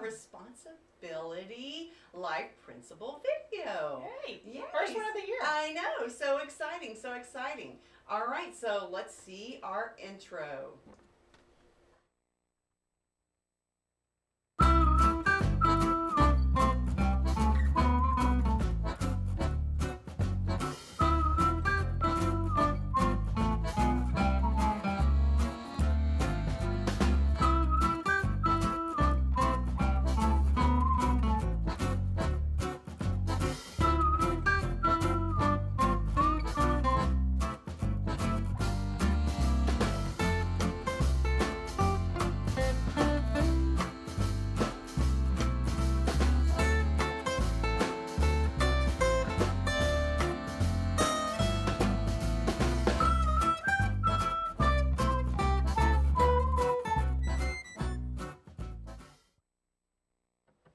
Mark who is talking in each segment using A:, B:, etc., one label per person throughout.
A: Responsibility Life Principal video.
B: Hey,
A: Yes.
B: first one of the year.
A: I know, so exciting, so exciting. All right, so let's see our intro.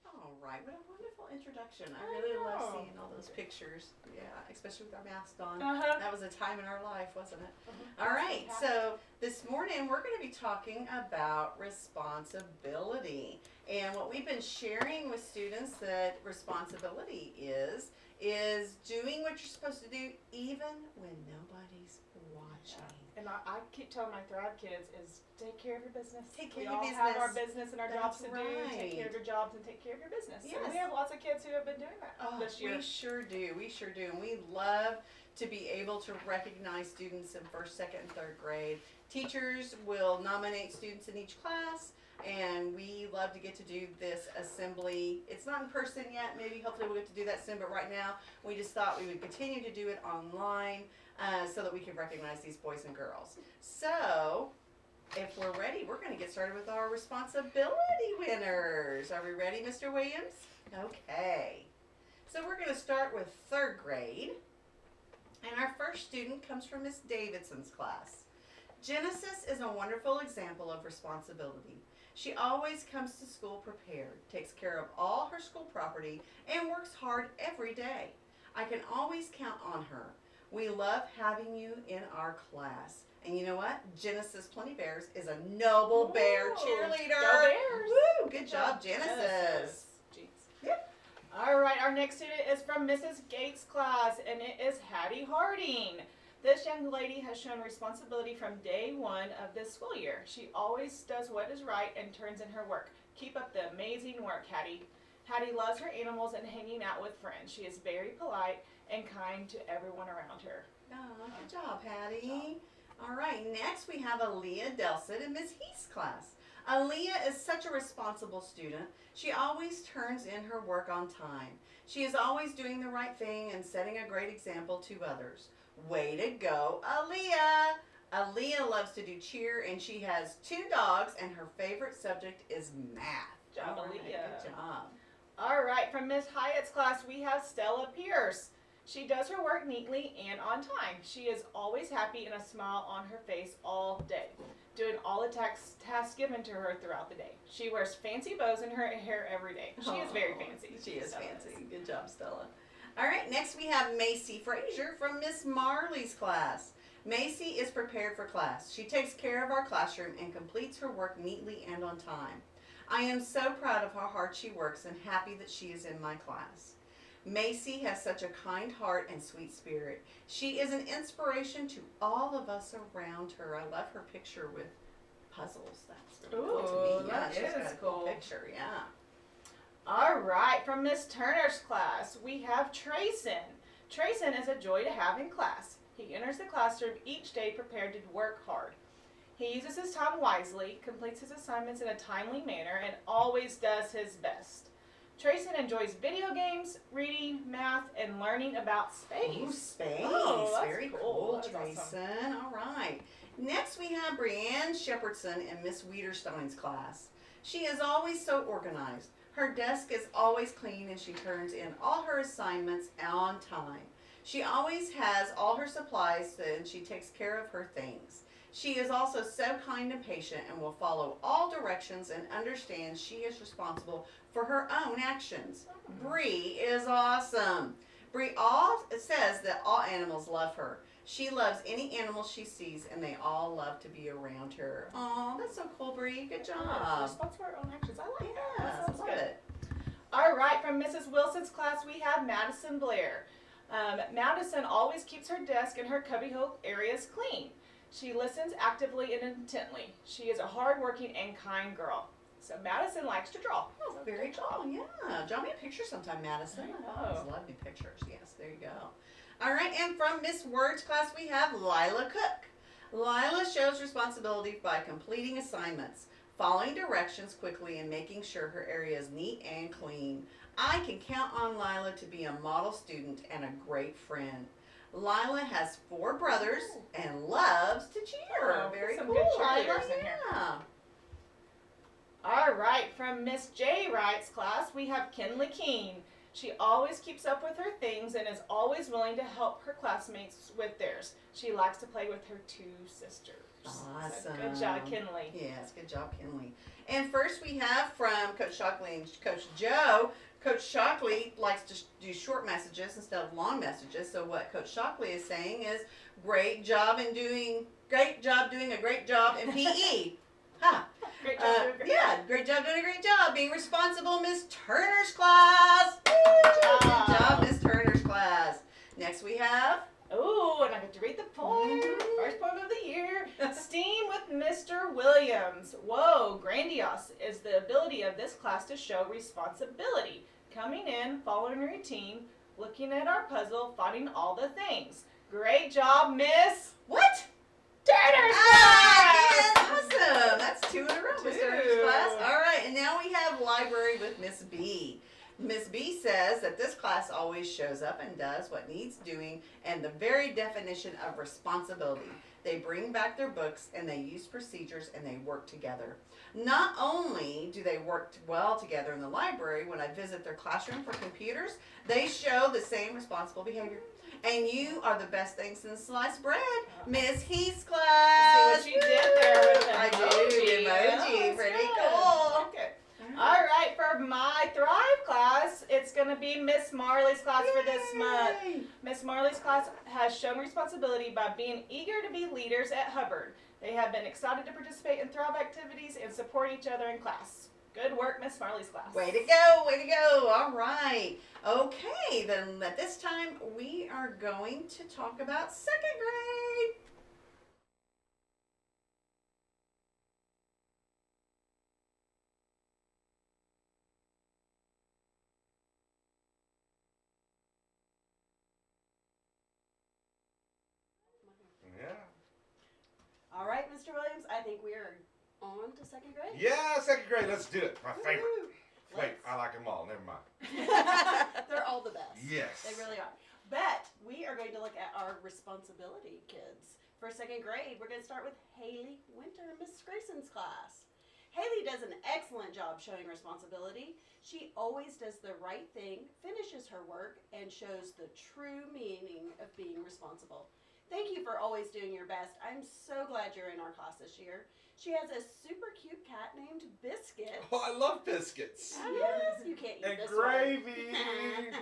A: All right, what a wonderful introduction. I really love seeing all those pictures. Yeah, especially with our masks on. That was a time in our life, wasn't it? All right, so this morning we're going to be talking about responsibility. And what we've been sharing with students that responsibility is doing what you're supposed to do even when nobody's watching.
B: And I keep telling my Thrive kids is take care of your business.
A: Take care
B: we
A: of your
B: all
A: business.
B: have our business and our jobs to do. Take care of
A: right.
B: your jobs and take care of your business.
A: Yes.
B: And we have lots of kids who have been doing that this year.
A: We sure do. We sure do. And we love to be able to recognize students in first, second, and third grade. Teachers will nominate students in each class, and we love to get to do this assembly. It's not in person yet. Maybe hopefully we'll get to do that soon, but right now we just thought we would continue to do it online so that we can recognize these boys and girls. So if we're ready, we're going to get started with our responsibility winners. Are we ready, Mr. Williams? Okay. So we're going to start with third grade. And our first student comes from Miss Davidson's class. Genesis is a wonderful example of responsibility. She always comes to school prepared, takes care of all her school property, and works hard every day. I can always count on her. We love having you in our class. And you know what? Genesis Plenty Bears is a Noble Bear cheerleader.
B: Go Bears.
A: Woo! Good job, Genesis.
B: Jeez.
A: Yep.
B: All right, our next student is from Mrs. Gates' class, and it is Hattie Harding. This young lady has shown responsibility from day one of this school year. She always does what is right and turns in her work. Keep up the amazing work, Hattie. Hattie loves her animals and hanging out with friends. She is very polite and kind to everyone around her.
A: Oh, good job, Hattie. All right, next we have Aaliyah Delsit in Ms. Heath's class. Aaliyah is such a responsible student. She always turns in her work on time. She is always doing the right thing and setting a great example to others. Way to go, Aaliyah! Aaliyah loves to do cheer, and she has 2 dogs, and her favorite subject is math.
B: Good job,
A: All right,
B: Aaliyah.
A: good job.
B: All right, from Miss Hyatt's class, we have Stella Pierce. She does her work neatly and on time. She is always happy and a smile on her face all day, doing all the tasks given to her throughout the day. She wears fancy bows in her hair every day. She is very fancy.
A: She is
B: Stella
A: fancy. Good job, Stella. All right, next we have Macy Frazier from Miss Marley's class. Macy is prepared for class. She takes care of our classroom and completes her work neatly and on time. I am so proud of how hard she works and happy that she is in my class. Macy has such a kind heart and sweet spirit. She is an inspiration to all of us around her. I love her picture with puzzles. That's really cool to me. Yeah,
B: that
A: she's
B: is
A: got a cool
B: cool.
A: picture. Yeah.
B: All right, from Miss Turner's class, we have Trayson. Trayson is a joy to have in class. He enters the classroom each day prepared to work hard. He uses his time wisely, completes his assignments in a timely manner, and always does his best. Trayson enjoys video games, reading, math, and learning about space.
A: Ooh, space.
B: Oh, that's
A: Very
B: cool.
A: cool,
B: That is awesome.
A: Trayson. All right. Next we have Brianne Shepherdson in Miss Wiederstein's class. She is always so organized. Her desk is always clean and she turns in all her assignments on time. She always has all her supplies and she takes care of her things. She is also so kind and patient and will follow all directions and understands she is responsible for her own actions. Bree is awesome. Bree says that all animals love her. She loves any animal she sees, and they all love to be around her. Oh, that's so cool, Bree. Good job.
B: Response to our own actions. I like that.
A: Yes,
B: That sounds
A: love
B: good.
A: it.
B: All right, from Mrs. Wilson's class, we have Madison Blair. Madison always keeps her desk and her cubbyhole areas clean. She listens actively and intently. She is a hardworking and kind girl. So Madison likes to draw.
A: Oh,
B: So
A: very
B: good job.
A: cool. Yeah. Draw me a picture sometime, Madison.
B: I know.
A: I always love new pictures. Yes, there you go. All right, and from Miss Words class, we have Lila Cook. Lila shows responsibility by completing assignments, following directions quickly, and making sure her area is neat and clean. I can count on Lila to be a model student and a great friend. Lila has 4 brothers and loves to cheer.
B: Oh,
A: Very
B: some
A: cool,
B: good
A: Lila.
B: cheerleaders in here.
A: Yeah.
B: All right, from Miss J. Wright's class, we have Kinley Keene. She always keeps up with her things and is always willing to help her classmates with theirs. She likes to play with her 2 sisters. So
A: Awesome.
B: good job, Kinley.
A: Yes, good job, Kinley. And first we have from Coach Shockley and Coach Joe. Coach Shockley likes to do short messages instead of long messages. So what Coach Shockley is saying is, great job doing a great job in PE. Ha.
B: Great job. doing great.
A: Yeah, great job doing a great job. Being responsible, Miss Turner's class.
B: Good
A: Good job,
B: job.
A: Miss Turner's class. Next we have
B: Ooh, and I get to read the poem. First poem of the year. Steam with Mr. Williams. Whoa, grandiose is the ability of this class to show responsibility. Coming in, following routine, looking at our puzzle, finding all the things. Great job, Miss
A: what?
B: Turner's
A: Ah,
B: class!
A: awesome. That's 2 in a row, Miss Turner's
B: 2.
A: class. All right, and now we have library with Miss B. Miss B says that this class always shows up and does what needs doing and the very definition of responsibility. They bring back their books and they use procedures and they work together. Not only do they work well together in the library, when I visit their classroom for computers, they show the same responsible behavior. And you are the best thing since sliced bread, Miss Heath's class.
B: See what you did there with the
A: I do,
B: emoji.
A: emoji,
B: That's
A: pretty
B: good.
A: cool.
B: Okay. All right, for my Thrive class, it's going to be Miss Marley's class for this month.
A: Yay.
B: Miss Marley's class has shown responsibility by being eager to be leaders at Hubbard. They have been excited to participate in Thrive activities and support each other in class. Good work, Miss Marley's class.
A: Way to go, way to go. All right. Okay, then at this time we are going to talk about 2nd grade.
C: Yeah.
D: All right, Mr. Williams, I think we are on to 2nd grade.
C: Yeah, 2nd grade. Let's do it. My favorite.
D: Woo!
C: Wait,
D: Let's-
C: I like them all. Never mind.
D: They're all the best.
C: Yes.
D: They really are. But we are going to look at our responsibility kids. For 2nd grade, we're going to start with Haley Winter, Miss Grayson's class. Haley does an excellent job showing responsibility. She always does the right thing, finishes her work, and shows the true meaning of being responsible. Thank you for always doing your best. I'm so glad you're in our class this year. She has a super cute cat named Biscuit.
C: Oh, I love biscuits.
D: Yes, you can't eat
C: And
D: this
C: gravy.
D: one.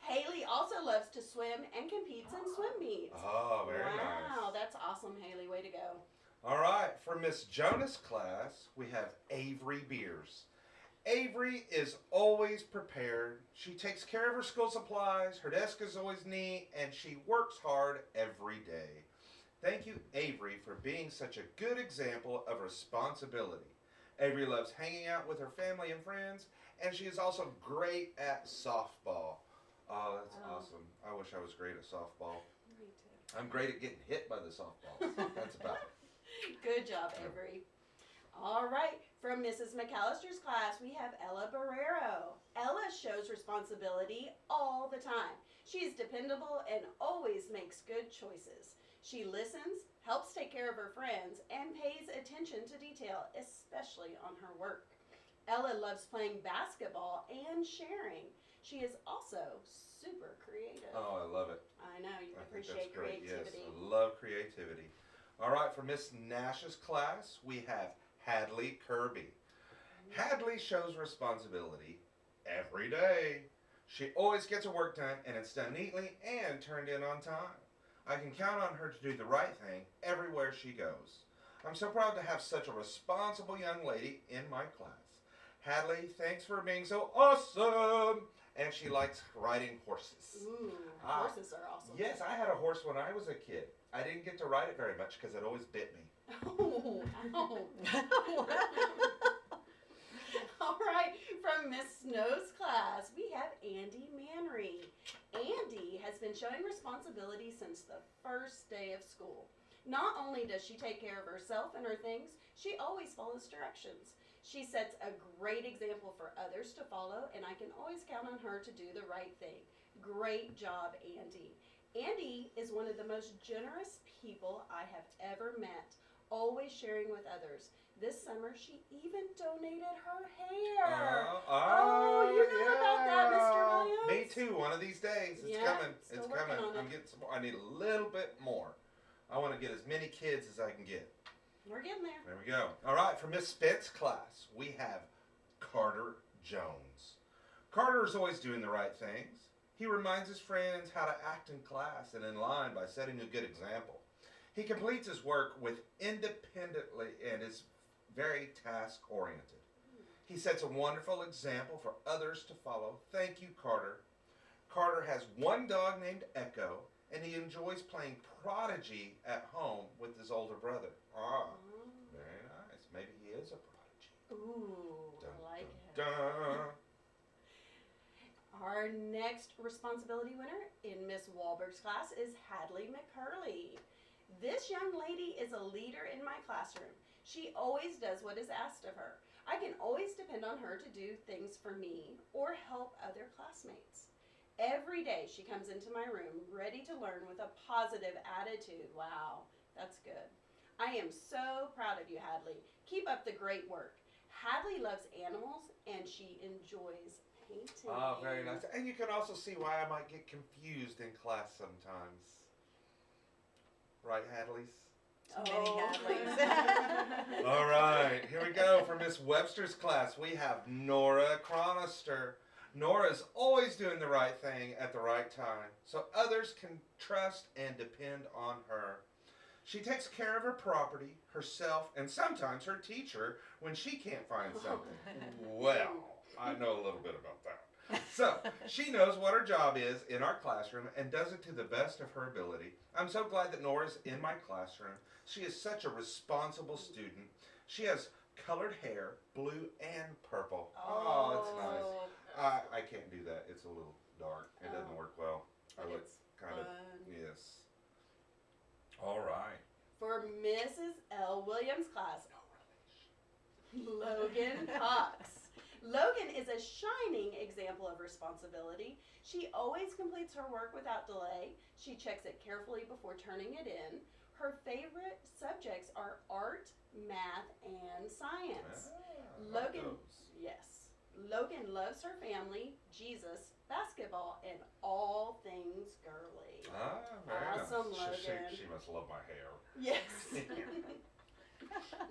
D: Haley also loves to swim and competes in swim meets.
C: Oh, very
D: Wow,
C: nice.
D: that's awesome, Haley. Way to go.
C: All right, for Miss Jonas' class, we have Avery Beers. Avery is always prepared. She takes care of her school supplies, her desk is always neat, and she works hard every day. Thank you, Avery, for being such a good example of responsibility. Avery loves hanging out with her family and friends, and she is also great at softball. Oh, that's
D: Oh.
C: awesome. I wish I was great at softball.
D: Me too.
C: I'm great at getting hit by the softball. That's about it.
D: Good job, Avery. All right, from Mrs. McAllister's class, we have Ella Barrero. Ella shows responsibility all the time. She is dependable and always makes good choices. She listens, helps take care of her friends, and pays attention to detail, especially on her work. Ella loves playing basketball and sharing. She is also super creative.
C: Oh, I love it.
D: I know, you
C: I think
D: appreciate
C: that's great.
D: creativity.
C: Yes, I love creativity. All right, for Miss Nash's class, we have Hadley Kirby. Hadley shows responsibility every day. She always gets her work done, and it's done neatly and turned in on time. I can count on her to do the right thing everywhere she goes. I'm so proud to have such a responsible young lady in my class. Hadley, thanks for being so awesome. And she likes riding horses.
D: Ooh,
C: Ah.
D: horses are awesome.
C: Yes, I had a horse when I was a kid. I didn't get to ride it very much because it always bit me.
D: Oh, ow. All right, from Miss Snow's class, we have Andy Manry. Andy has been showing responsibility since the first day of school. Not only does she take care of herself and her things, she always follows directions. She sets a great example for others to follow, and I can always count on her to do the right thing. Great job, Andy. Andy is one of the most generous people I have ever met, always sharing with others. This summer, she even donated her hair. Oh, you know about that, Mr. Williams?
C: Me too. One of these days, it's
D: Yeah,
C: coming.
D: still
C: It's
D: working
C: coming.
D: on it.
C: I'm getting some more. I need a little bit more. I want to get as many kids as I can get.
D: We're getting there.
C: There we go. All right, for Miss Spence class, we have Carter Jones. Carter is always doing the right things. He reminds his friends how to act in class and in line by setting a good example. He completes his work with independently and is very task-oriented. He sets a wonderful example for others to follow. Thank you, Carter. Carter has one dog named Echo, and he enjoys playing Prodigy at home with his older brother. Ah, very nice. Maybe he is a prodigy.
D: Ooh,
C: Dun,
D: I like it.
C: dun, dun.
D: Our next responsibility winner in Miss Wahlberg's class is Hadley McCurley. This young lady is a leader in my classroom. She always does what is asked of her. I can always depend on her to do things for me or help other classmates. Every day she comes into my room ready to learn with a positive attitude. Wow, that's good. I am so proud of you, Hadley. Keep up the great work. Hadley loves animals and she enjoys painting.
C: Ah, very nice. And you can also see why I might get confused in class sometimes. Right, Hadleys?
A: Too many Hadleys.
C: All right, here we go. For Miss Webster's class, we have Nora Chronister. Nora is always doing the right thing at the right time, so others can trust and depend on her. She takes care of her property, herself, and sometimes her teacher when she can't find something. Well, I know a little bit about that. So, she knows what her job is in our classroom and does it to the best of her ability. I'm so glad that Nora's in my classroom. She is such a responsible student. She has colored hair, blue and purple. Oh, it's nice. I can't do that. It's a little dark. It doesn't work well. I
D: But
C: look
D: it's
C: kind of,
D: fun.
C: yes. All right.
D: For Mrs. L. Williams' class, Logan Cox. Logan is a shining example of responsibility. She always completes her work without delay. She checks it carefully before turning it in. Her favorite subjects are art, math, and science. Logan, yes. Logan loves her family, Jesus, basketball, and all things girly.
C: Ah, very
D: Awesome,
C: nice.
D: Logan.
C: She must love my hair.
D: Yes.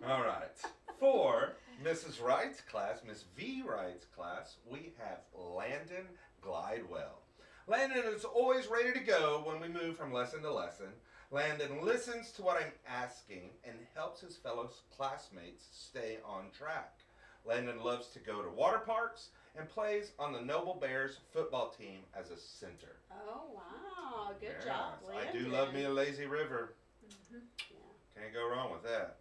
C: All right. For Mrs. Wright's class, Miss V. Wright's class, we have Landon Glidewell. Landon is always ready to go when we move from lesson to lesson. Landon listens to what I'm asking and helps his fellow classmates stay on track. Landon loves to go to water parks and plays on the Noble Bears football team as a center.
D: Oh, wow. Good
C: Very
D: job,
C: nice.
D: Landon.
C: I do love me a lazy river.
D: Yeah.
C: Can't go wrong with that.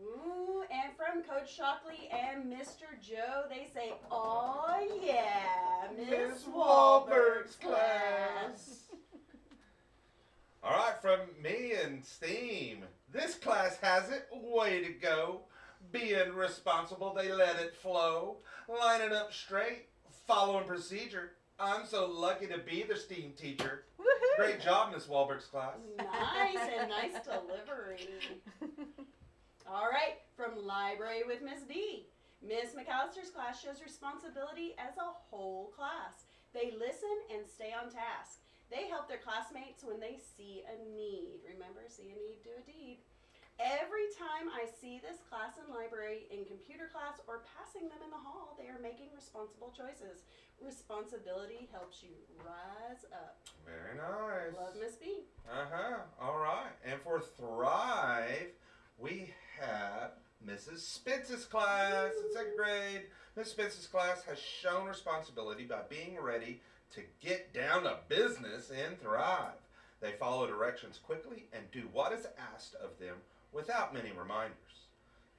D: Ooh, and from Coach Shockley and Mr. Joe, they say, "Oh yeah, Miss Wahlberg's class."
C: All right, from me and Steam. This class has it. Way to go. Being responsible, they let it flow. Lining up straight, following procedure. I'm so lucky to be the STEAM teacher.
A: Woohoo!
C: Great job, Miss Wahlberg's class.
D: Nice and nice delivery. All right, from Library with Miss D. Miss McAllister's class shows responsibility as a whole class. They listen and stay on task. They help their classmates when they see a need. Remember, see a need, do a deed. Every time I see this class in library, in computer class, or passing them in the hall, they are making responsible choices. Responsibility helps you rise up.
C: Very nice.
D: Love Miss B.
C: All right. And for Thrive, we have Mrs. Spence's class in second grade. Miss Spence's class has shown responsibility by being ready to get down to business in Thrive. They follow directions quickly and do what is asked of them without many reminders.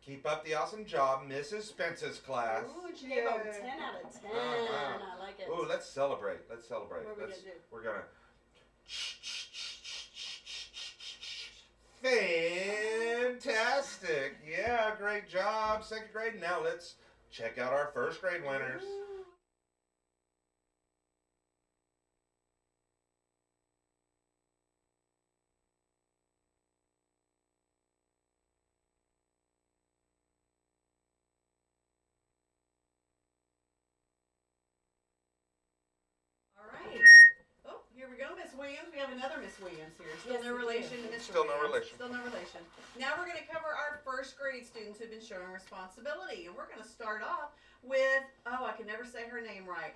C: Keep up the awesome job, Mrs. Spence's class.
D: Ooh, and she gave them 10 out of 10. I like it.
C: Ooh, let's celebrate. Let's celebrate.
D: What are we gonna do?
C: We're gonna. Fantastic! Yeah, great job, second grade. Now let's check out our first grade winners.
A: All right. Oh, here we go, Miss Williams. We have another Miss Williams here. Still
D: Yes,
A: no
D: we do.
A: relation to Miss
C: Still no
A: Williams.
C: relation.
A: Still no relation. Now we're going to cover our first grade students who've been showing responsibility. And we're going to start off with, oh, I can never say her name right.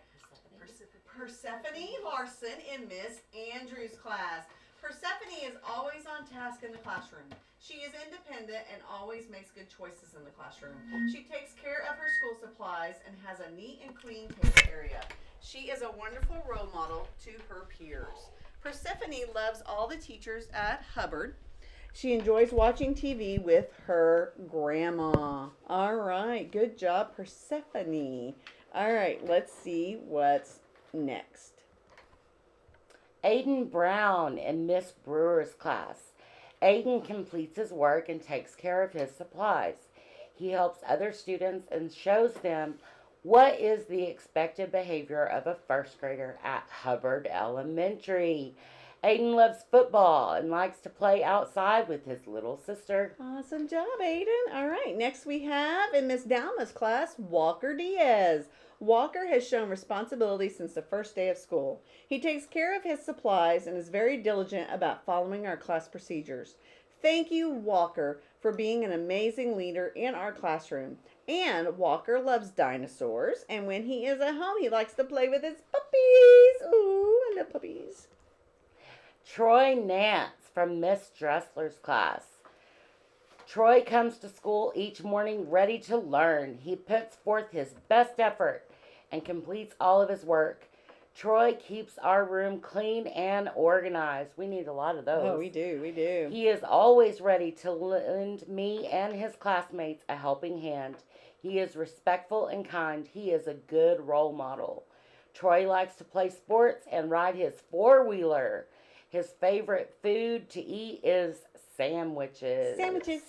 A: Persephone Larson in Miss Andrews' class. Persephone is always on task in the classroom. She is independent and always makes good choices in the classroom. She takes care of her school supplies and has a neat and clean table area. She is a wonderful role model to her peers. Persephone loves all the teachers at Hubbard. She enjoys watching TV with her grandma. All right, good job, Persephone. All right, let's see what's next.
E: Aiden Brown in Miss Brewer's class. Aiden completes his work and takes care of his supplies. He helps other students and shows them what is the expected behavior of a first grader at Hubbard Elementary. Aiden loves football and likes to play outside with his little sister.
A: Awesome job, Aiden. All right, next we have in Miss Dalma's class, Walker Diaz. Walker has shown responsibility since the first day of school. He takes care of his supplies and is very diligent about following our class procedures. Thank you, Walker, for being an amazing leader in our classroom. And Walker loves dinosaurs, and when he is at home, he likes to play with his puppies. Ooh, I love puppies.
E: Troy Nance from Miss Dressler's class. Troy comes to school each morning ready to learn. He puts forth his best effort and completes all of his work. Troy keeps our room clean and organized. We need a lot of those.
A: Oh, we do, we do.
E: He is always ready to lend me and his classmates a helping hand. He is respectful and kind. He is a good role model. Troy likes to play sports and ride his four-wheeler. His favorite food to eat is sandwiches.
A: Sandwiches.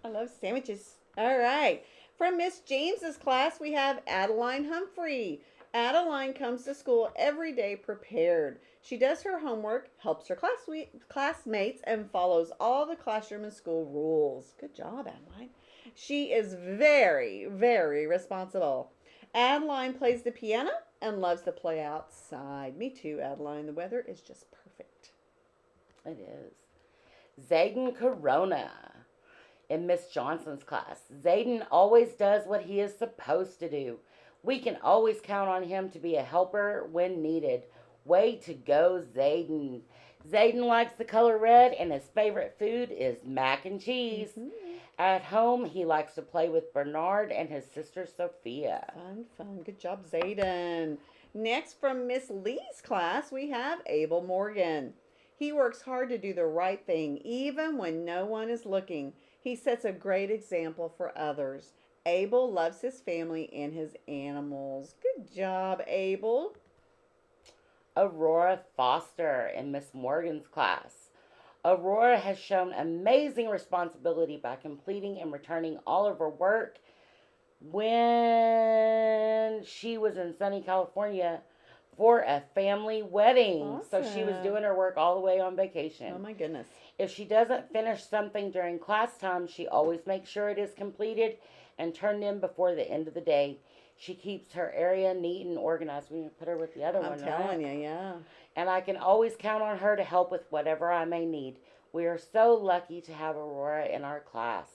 A: I love sandwiches. All right. From Miss James's class, we have Adeline Humphrey. Adeline comes to school every day prepared. She does her homework, helps her classmates, and follows all the classroom and school rules. Good job, Adeline. She is very, very responsible. Adeline plays the piano and loves to play outside. Me too, Adeline. The weather is just perfect.
E: It is. Zayden Corona in Miss Johnson's class. Zayden always does what he is supposed to do. We can always count on him to be a helper when needed. Way to go, Zayden. Zayden likes the color red, and his favorite food is mac and cheese.
A: Mm-hmm.
E: At home, he likes to play with Bernard and his sister Sophia.
A: Fun, fun. Good job, Zayden. Next, from Miss Lee's class, we have Abel Morgan. He works hard to do the right thing, even when no one is looking. He sets a great example for others. Abel loves his family and his animals. Good job, Abel.
E: Aurora Foster in Miss Morgan's class. Aurora has shown amazing responsibility by completing and returning all of her work when she was in sunny California for a family wedding. So she was
A: Awesome.
E: doing her work all the way on vacation.
A: Oh, my goodness.
E: If she doesn't finish something during class time, she always makes sure it is completed and turned in before the end of the day. She keeps her area neat and organized. We put her with the other one,
A: I'm telling
E: right?
A: you, yeah.
E: And I can always count on her to help with whatever I may need. We are so lucky to have Aurora in our class.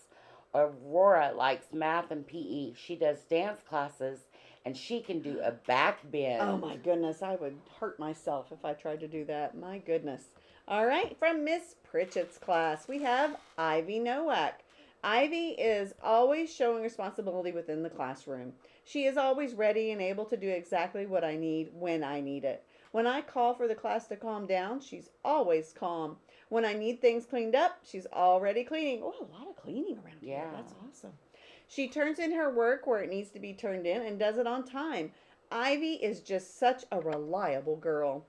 E: Aurora likes math and PE. She does dance classes and she can do a back bend.
A: Oh my goodness, I would hurt myself if I tried to do that. My goodness. All right, from Miss Pritchett's class, we have Ivy Nowak. Ivy is always showing responsibility within the classroom. She is always ready and able to do exactly what I need when I need it. When I call for the class to calm down, she's always calm. When I need things cleaned up, she's already cleaning. Oh, a lot of cleaning around here.
E: Yeah.
A: That's awesome. She turns in her work where it needs to be turned in and does it on time. Ivy is just such a reliable girl.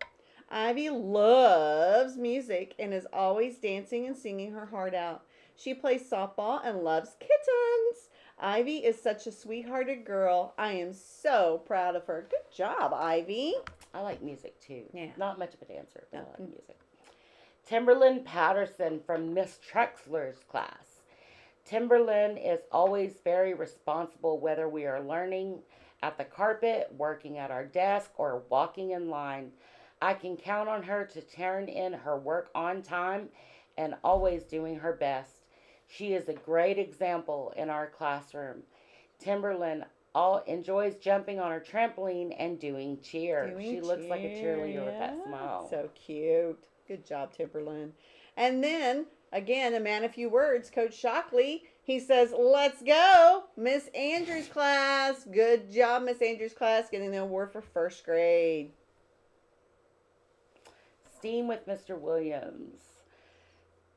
A: Ivy loves music and is always dancing and singing her heart out. She plays softball and loves kittens. Ivy is such a sweethearted girl. I am so proud of her. Good job, Ivy.
E: I like music too.
A: Yeah.
E: Not much of a dancer, but I like
A: Mm.
E: music. Timberlyn Patterson from Miss Trexler's class. Timberlyn is always very responsible, whether we are learning at the carpet, working at our desk, or walking in line. I can count on her to turn in her work on time and always doing her best. She is a great example in our classroom. Timberlyn enjoys jumping on her trampoline and doing cheer. She looks like a cheerleader with that smile.
A: So cute. Good job, Timberlyn. And then, again, a man of few words, Coach Shockley. He says, let's go, Miss Andrews' class. Good job, Miss Andrews' class, getting the award for first grade.
E: STEAM with Mr. Williams.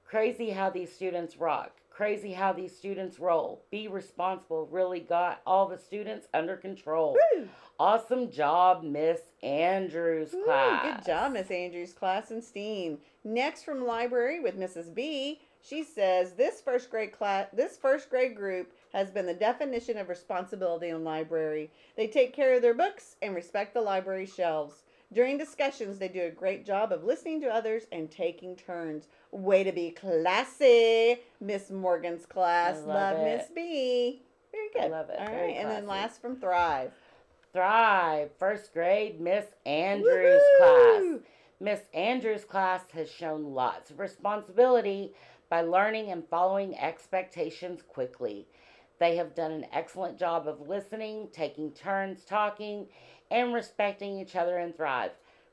E: Crazy how these students rock. Crazy how these students roll. Be responsible. Really got all the students under control.
A: Woo!
E: Awesome job, Miss Andrews
A: Woo,
E: class.
A: good job, Miss Andrews' class in STEAM. Next from library with Mrs. B, she says this first grade group has been the definition of responsibility in library. They take care of their books and respect the library shelves. During discussions, they do a great job of listening to others and taking turns. Way to be classy, Miss Morgan's class.
E: I love it.
A: Miss B. Very good.
E: I love it.
A: All
E: Very
A: right, and then
E: classy.
A: last from Thrive.
E: Thrive. First grade, Miss Andrews'
A: Woohoo!
E: class. Miss Andrews' class has shown lots of responsibility by learning and following expectations quickly. They have done an excellent job of listening, taking turns talking, and respecting each other in Thrive.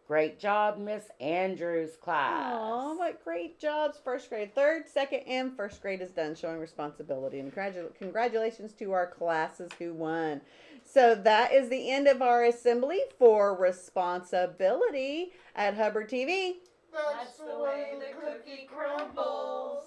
E: Great job, Miss Andrews' class.
A: Aw, what great jobs. First grade, third, second, and first grade is done showing responsibility. And congratulations to our classes who won. So that is the end of our assembly for responsibility at Hubbard TV.
C: That's
D: the way the cookie crumbles.